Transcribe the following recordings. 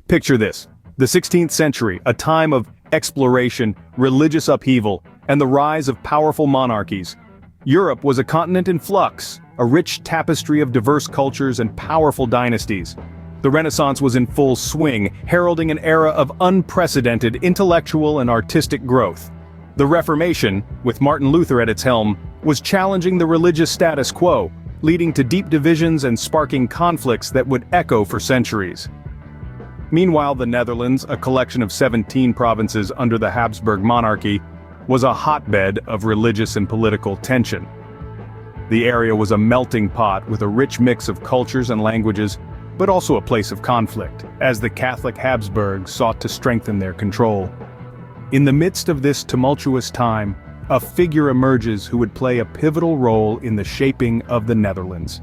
Picture this: the 16th century, a time of exploration, religious upheaval, and the rise of powerful monarchies. Europe was a continent in flux, a rich tapestry of diverse cultures and powerful dynasties. The Renaissance was in full swing, heralding an era of unprecedented intellectual and artistic growth. The Reformation, with Martin Luther at its helm, was challenging the religious status quo, leading to deep divisions and sparking conflicts that would echo for centuries. Meanwhile, the Netherlands, a collection of 17 provinces under the Habsburg monarchy, was a hotbed of religious and political tension. The area was a melting pot with a rich mix of cultures and languages, but also a place of conflict, as the Catholic Habsburgs sought to strengthen their control. In the midst of this tumultuous time, a figure emerges who would play a pivotal role in the shaping of the Netherlands: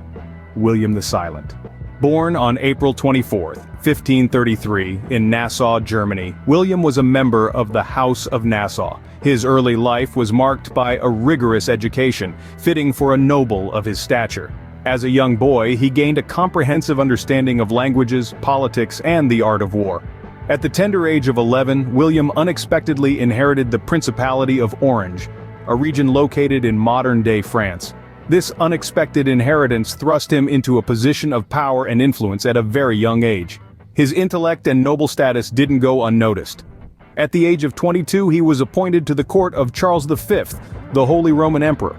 William the Silent. Born on April 24, 1533, in Nassau, Germany, William was a member of the House of Nassau. His early life was marked by a rigorous education, fitting for a noble of his stature. As a young boy, he gained a comprehensive understanding of languages, politics, and the art of war. At the tender age of 11, William unexpectedly inherited the Principality of Orange, a region located in modern-day France. This unexpected inheritance thrust him into a position of power and influence at a very young age. His intellect and noble status didn't go unnoticed. At the age of 22, he was appointed to the court of Charles V, the Holy Roman Emperor.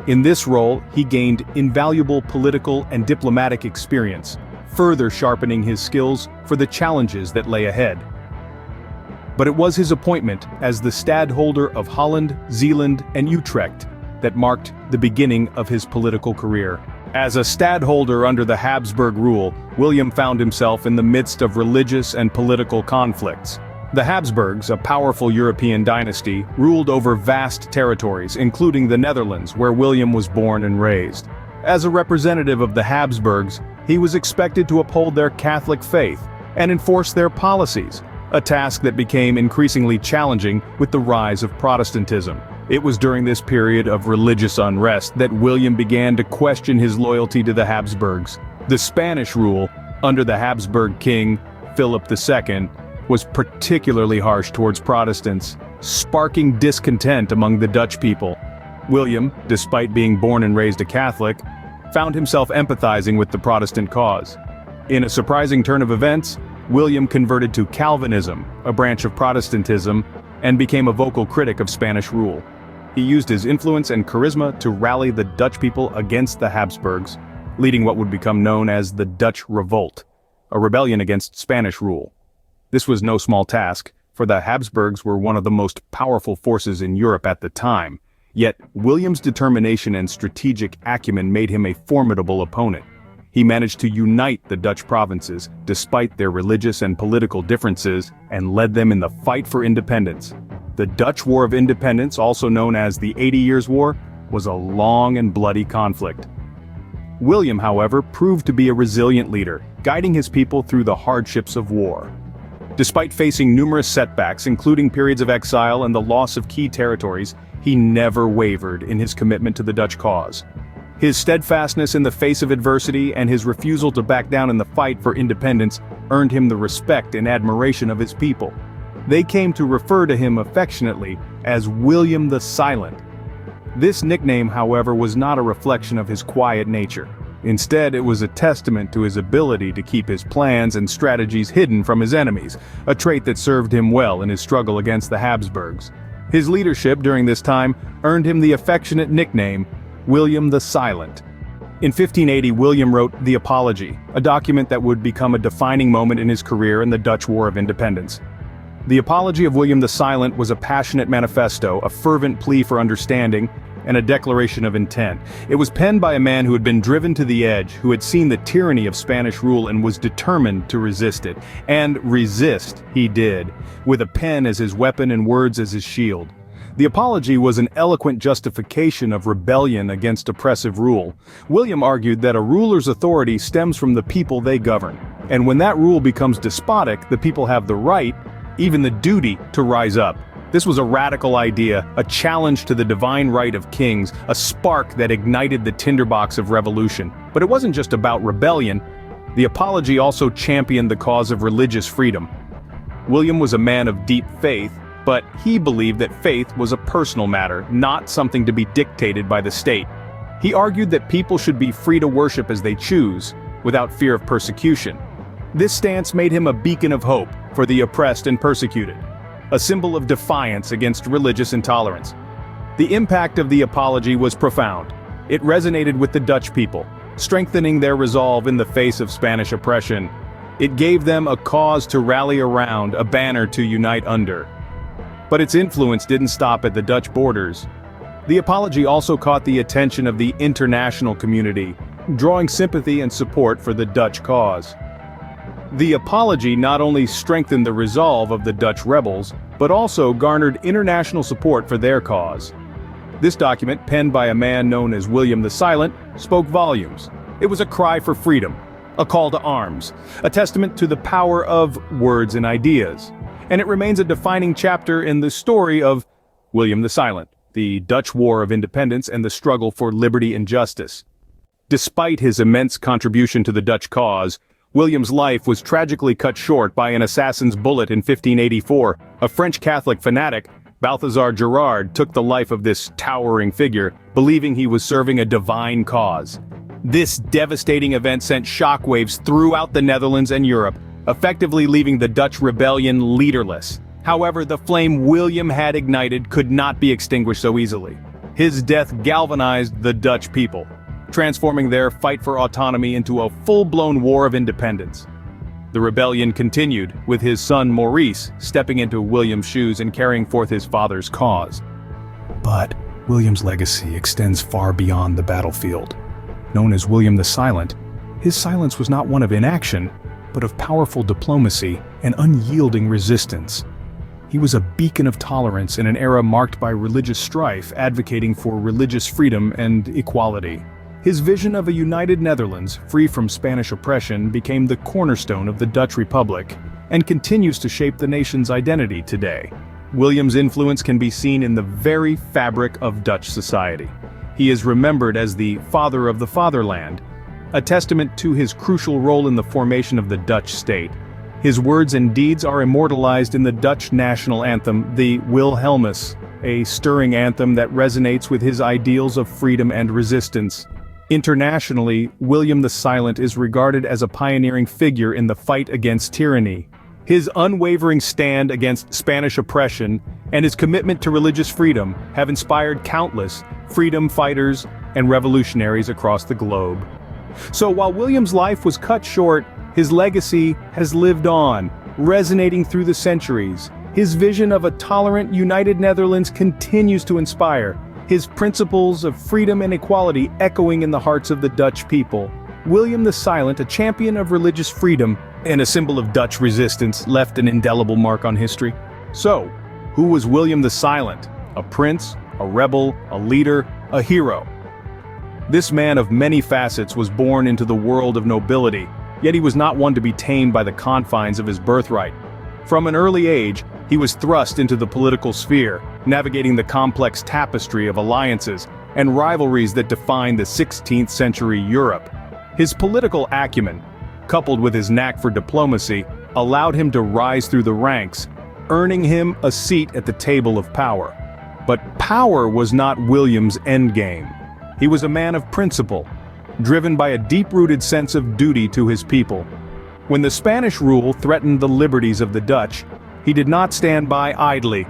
In this role, he gained invaluable political and diplomatic experience, further sharpening his skills for the challenges that lay ahead. But it was his appointment as the stadholder of Holland, Zeeland, and Utrecht that marked the beginning of his political career. As a stadholder under the Habsburg rule, William found himself in the midst of religious and political conflicts. The Habsburgs, a powerful European dynasty, ruled over vast territories, including the Netherlands, where William was born and raised. As a representative of the Habsburgs, he was expected to uphold their Catholic faith and enforce their policies, a task that became increasingly challenging with the rise of Protestantism. It was during this period of religious unrest that William began to question his loyalty to the Habsburgs. The Spanish rule, under the Habsburg king, Philip II, was particularly harsh towards Protestants, sparking discontent among the Dutch people. William, despite being born and raised a Catholic, found himself empathizing with the Protestant cause. In a surprising turn of events, William converted to Calvinism, a branch of Protestantism, and became a vocal critic of Spanish rule. He used his influence and charisma to rally the Dutch people against the Habsburgs, leading what would become known as the Dutch Revolt, a rebellion against Spanish rule. This was no small task, for the Habsburgs were one of the most powerful forces in Europe at the time. Yet, William's determination and strategic acumen made him a formidable opponent. He managed to unite the Dutch provinces, despite their religious and political differences, and led them in the fight for independence. The Dutch War of Independence, also known as the 80 Years' War, was a long and bloody conflict. William, however, proved to be a resilient leader, guiding his people through the hardships of war. Despite facing numerous setbacks, including periods of exile and the loss of key territories, he never wavered in his commitment to the Dutch cause. His steadfastness in the face of adversity and his refusal to back down in the fight for independence earned him the respect and admiration of his people. They came to refer to him affectionately as William the Silent. This nickname, however, was not a reflection of his quiet nature. Instead, it was a testament to his ability to keep his plans and strategies hidden from his enemies, a trait that served him well in his struggle against the Habsburgs. His leadership during this time earned him the affectionate nickname, William the Silent. In 1580, William wrote The Apology, a document that would become a defining moment in his career in the Dutch War of Independence. The Apology of William the Silent was a passionate manifesto, a fervent plea for understanding, and a declaration of intent. It was penned by a man who had been driven to the edge, who had seen the tyranny of Spanish rule and was determined to resist it. And resist he did, with a pen as his weapon and words as his shield. The Apology was an eloquent justification of rebellion against oppressive rule. William argued that a ruler's authority stems from the people they govern, and when that rule becomes despotic, the people have the right, even the duty, to rise up. This was a radical idea, a challenge to the divine right of kings, a spark that ignited the tinderbox of revolution. But it wasn't just about rebellion. The Apology also championed the cause of religious freedom. William was a man of deep faith, but he believed that faith was a personal matter, not something to be dictated by the state. He argued that people should be free to worship as they choose, without fear of persecution. This stance made him a beacon of hope for the oppressed and persecuted, a symbol of defiance against religious intolerance. The impact of the Apology was profound. It resonated with the Dutch people, strengthening their resolve in the face of Spanish oppression. It gave them a cause to rally around, a banner to unite under. But its influence didn't stop at the Dutch borders. The Apology also caught the attention of the international community, drawing sympathy and support for the Dutch cause. The Apology not only strengthened the resolve of the Dutch rebels, but also garnered international support for their cause. This document, penned by a man known as William the Silent, spoke volumes. It was a cry for freedom, a call to arms, a testament to the power of words and ideas. And it remains a defining chapter in the story of William the Silent, the Dutch War of Independence and the struggle for liberty and justice. Despite his immense contribution to the Dutch cause, William's life was tragically cut short by an assassin's bullet in 1584. A French Catholic fanatic, Balthazar Gerard, took the life of this towering figure, believing he was serving a divine cause. This devastating event sent shockwaves throughout the Netherlands and Europe, effectively leaving the Dutch rebellion leaderless. However, the flame William had ignited could not be extinguished so easily. His death galvanized the Dutch people, transforming their fight for autonomy into a full-blown war of independence. The rebellion continued, with his son Maurice stepping into William's shoes and carrying forth his father's cause. But William's legacy extends far beyond the battlefield. Known as William the Silent, his silence was not one of inaction, but of powerful diplomacy and unyielding resistance. He was a beacon of tolerance in an era marked by religious strife, advocating for religious freedom and equality. His vision of a united Netherlands, free from Spanish oppression, became the cornerstone of the Dutch Republic, and continues to shape the nation's identity today. William's influence can be seen in the very fabric of Dutch society. He is remembered as the father of the Fatherland, a testament to his crucial role in the formation of the Dutch state. His words and deeds are immortalized in the Dutch national anthem, the Wilhelmus, a stirring anthem that resonates with his ideals of freedom and resistance. Internationally, William the Silent is regarded as a pioneering figure in the fight against tyranny. His unwavering stand against Spanish oppression and his commitment to religious freedom have inspired countless freedom fighters and revolutionaries across the globe. So while William's life was cut short, his legacy has lived on, resonating through the centuries. His vision of a tolerant, united Netherlands continues to inspire, his principles of freedom and equality echoing in the hearts of the Dutch people. William the Silent, a champion of religious freedom and a symbol of Dutch resistance, left an indelible mark on history. So, who was William the Silent? A prince, a rebel, a leader, a hero? This man of many facets was born into the world of nobility, yet he was not one to be tamed by the confines of his birthright. From an early age, he was thrust into the political sphere, navigating the complex tapestry of alliances and rivalries that defined the 16th century Europe. His political acumen, coupled with his knack for diplomacy, allowed him to rise through the ranks, earning him a seat at the table of power. But power was not William's endgame. He was a man of principle, driven by a deep-rooted sense of duty to his people. When the Spanish rule threatened the liberties of the Dutch, he did not stand by idly.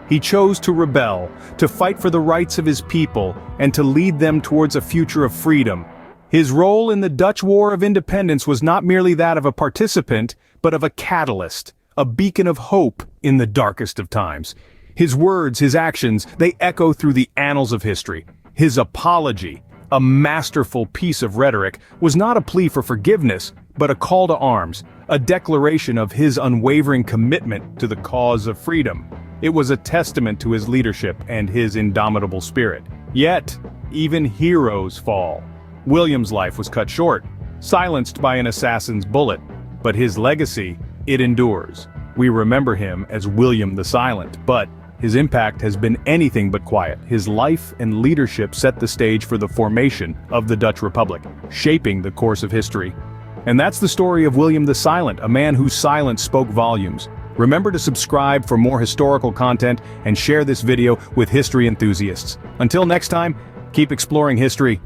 He chose to rebel, to fight for the rights of his people, and to lead them towards a future of freedom. His role in the Dutch War of Independence was not merely that of a participant, but of a catalyst, a beacon of hope in the darkest of times. His words, his actions, they echo through the annals of history. His apology, a masterful piece of rhetoric, was not a plea for forgiveness, but a call to arms, a declaration of his unwavering commitment to the cause of freedom. It was a testament to his leadership and his indomitable spirit. Yet, even heroes fall. William's life was cut short, silenced by an assassin's bullet, but his legacy, it endures. We remember him as William the Silent, but his impact has been anything but quiet. His life and leadership set the stage for the formation of the Dutch Republic, shaping the course of history. And that's the story of William the Silent, a man whose silence spoke volumes. Remember to subscribe for more historical content and share this video with history enthusiasts. Until next time, keep exploring history